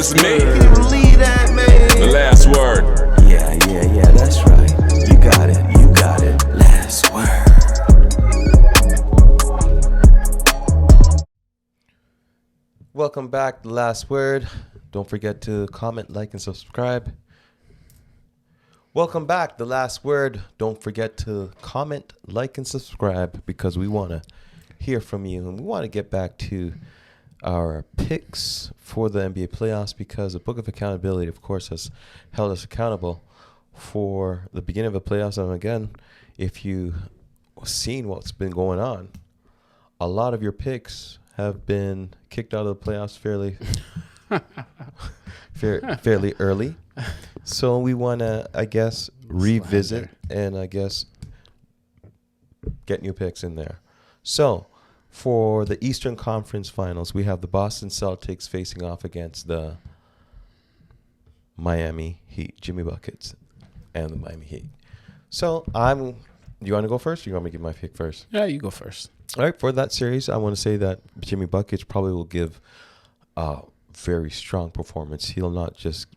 It's me. Can you believe that, man? The last word. Yeah, that's right. You got it. Last word. Welcome back to Last Word. Don't forget to comment, like, and subscribe. Welcome back to Last Word. Don't forget to comment, like, and subscribe because we want to hear from you. And we want to get back to our picks for the NBA playoffs because the Book of Accountability, of course, has held us accountable for the beginning of the playoffs. And again, if you've seen what's been going on, a lot of your picks have been kicked out of the playoffs fairly early. So we want to, I guess, revisit and I guess get new picks in there. So for the Eastern Conference Finals, we have the Boston Celtics facing off against the Miami Heat, Jimmy Buckets and the Miami Heat. So you want to go first or you want me to give my pick first? Yeah, you go first. All right, for that series, I want to say that Jimmy Buckets probably will give a very strong performance. He'll not just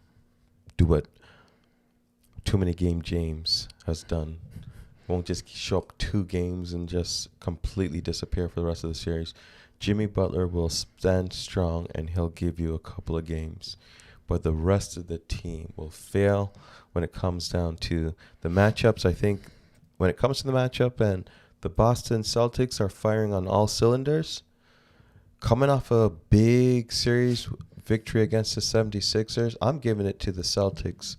do what Too Many Game James has done. Won't just show up 2 games and just completely disappear for the rest of the series. Jimmy Butler will stand strong and he'll give you a couple of games. But the rest of the team will fail when it comes down to the matchups. I think when it comes to the matchup and the Boston Celtics are firing on all cylinders, coming off a big series victory against the 76ers, I'm giving it to the Celtics.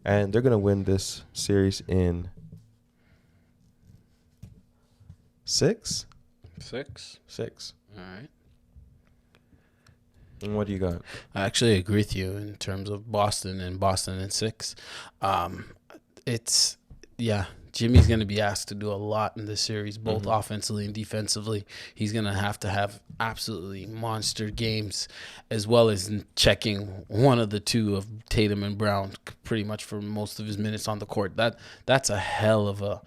And they're going to win this series in 6? 6. All right. And what do you got? I actually agree with you in terms of Boston in 6. Jimmy's going to be asked to do a lot in this series, both offensively and defensively. He's going to have absolutely monster games, as well as checking one of the two of Tatum and Brown pretty much for most of his minutes on the court. That's a hell of a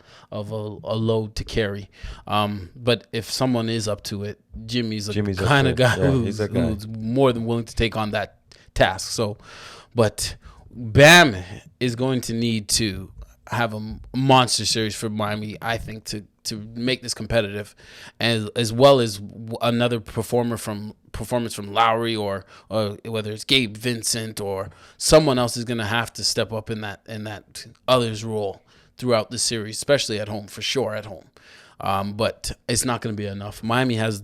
load to carry. But if someone is up to it, Jimmy's the kind of guy who's more than willing to take on that task. So, but Bam is going to need to have a monster series for Miami, I think, to make this competitive, and as well as another performance from Lowry or whether it's Gabe Vincent or someone else is going to have to step up in that others role throughout the series, especially at home, for sure at home. But it's not going to be enough. Miami has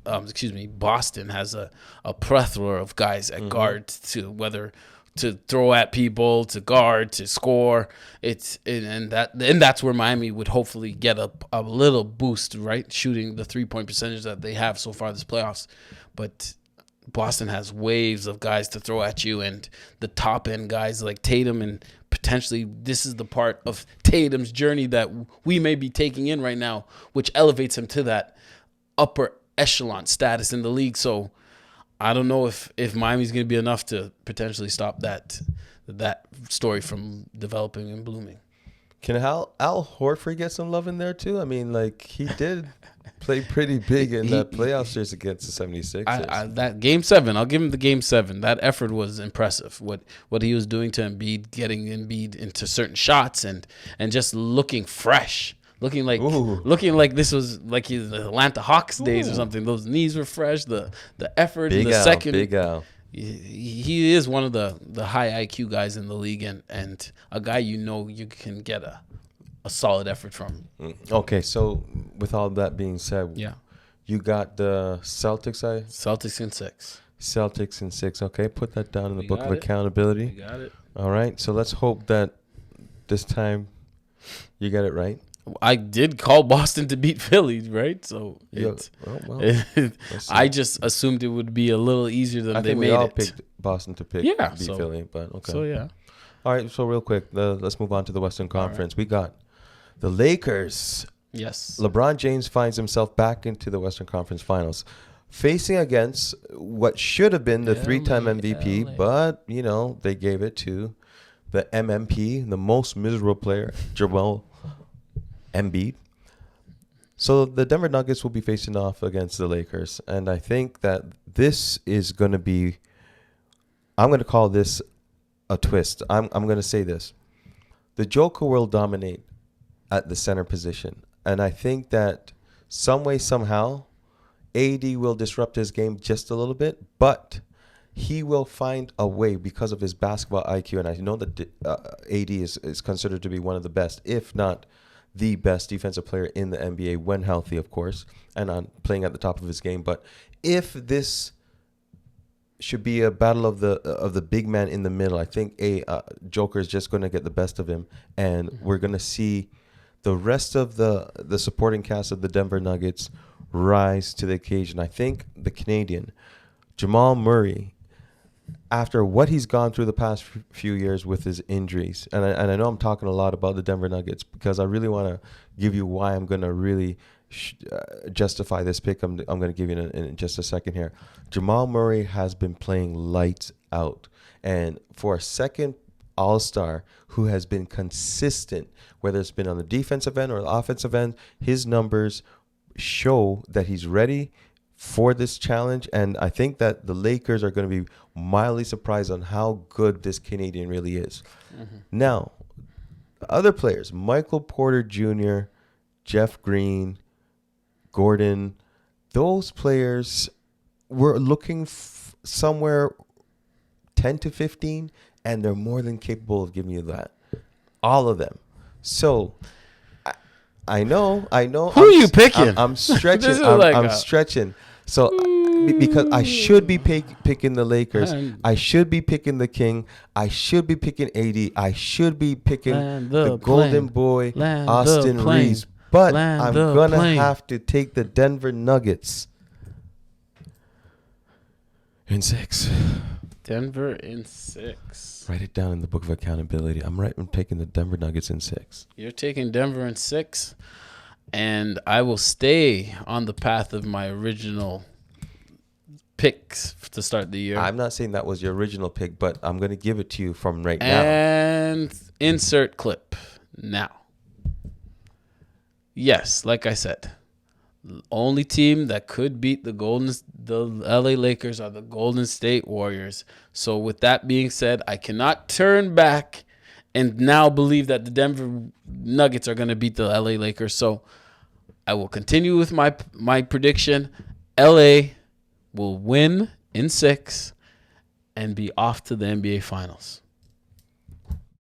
Boston has a plethora of guys at guard to throw at people, to guard, to score. That's where Miami would hopefully get a little boost, right? Shooting the 3-point percentage that they have so far this playoffs. But Boston has waves of guys to throw at you, and the top end guys like Tatum, and potentially this is the part of Tatum's journey that we may be taking in right now, which elevates him to that upper echelon status in the league. So I don't know if Miami's going to be enough to potentially stop that story from developing and blooming. Can Al Horford get some love in there too? I mean, like, he did play pretty big in that playoff series against the 76ers. That Game 7, I'll give him the Game 7. That effort was impressive. What he was doing to Embiid, getting Embiid into certain shots and just looking fresh. Looking like this was like his Atlanta Hawks days or something. Those knees were fresh. The effort in the second. Big Al. He is one of the high IQ guys in the league, and a guy you can get a solid effort from. Okay, so with all that being said, yeah, you got the Celtics. Celtics in 6. Celtics in 6. Okay, put that down in the book of accountability. You got it. All right, so let's hope that this time you get it right. I did call Boston to beat Philly, right? So I just assumed it would be a little easier than they made it. I think we all picked Boston to beat Philly, but okay. So, yeah. All right, so real quick, let's move on to the Western Conference. Right. We got the Lakers. Yes. LeBron James finds himself back into the Western Conference Finals, facing against what should have been the 3-time MVP, but, they gave it to the MMP, the most miserable player, Joel Embiid. So the Denver Nuggets will be facing off against the Lakers, and I think that this is going to be I'm going to call this a twist. I'm going to say this. The Joker will dominate at the center position. And I think that some way, somehow, AD will disrupt his game just a little bit, but he will find a way because of his basketball IQ. And I know that AD is considered to be one of the best, if not the best defensive player in the NBA when healthy, of course, and on playing at the top of his game. But if this should be a battle of the big man in the middle, I think Joker is just going to get the best of him, and we're going to see the rest of the supporting cast of the Denver Nuggets rise to the occasion. I think the Canadian, Jamal Murray, after what he's gone through the past few years with his injuries, and I know I'm talking a lot about the Denver Nuggets because I really want to give you why I'm going to really justify this pick. I'm going to give you in just a second here. Jamal Murray has been playing lights out, and for a second all-star who has been consistent, whether it's been on the defensive end or the offensive end, his numbers show that he's ready for this challenge. And I think that the Lakers are going to be mildly surprised on how good this Canadian really is. Mm-hmm. Now, other players, Michael Porter Jr., Jeff Green, Gordon, those players were looking somewhere 10 to 15, and they're more than capable of giving you that. All of them. So I know. Who are you picking? I'm stretching. I'm stretching. So because I should be picking the Lakers. I should be picking the King. I should be picking AD. I should be picking the Golden Boy, Austin Reeves. But I'm going to have to take the Denver Nuggets in 6. Denver in 6. Write it down in the book of accountability. I'm taking the Denver Nuggets in 6. You're taking Denver in 6, and I will stay on the path of my original picks to start the year. I'm not saying that was your original pick, but I'm going to give it to you from right now. And insert clip now. Yes, like I said, the only team that could beat the LA Lakers are the Golden State Warriors. So with that being said, I cannot turn back and now believe that the Denver Nuggets are going to beat the LA Lakers. So I will continue with my prediction. LA will win in 6 and be off to the NBA Finals.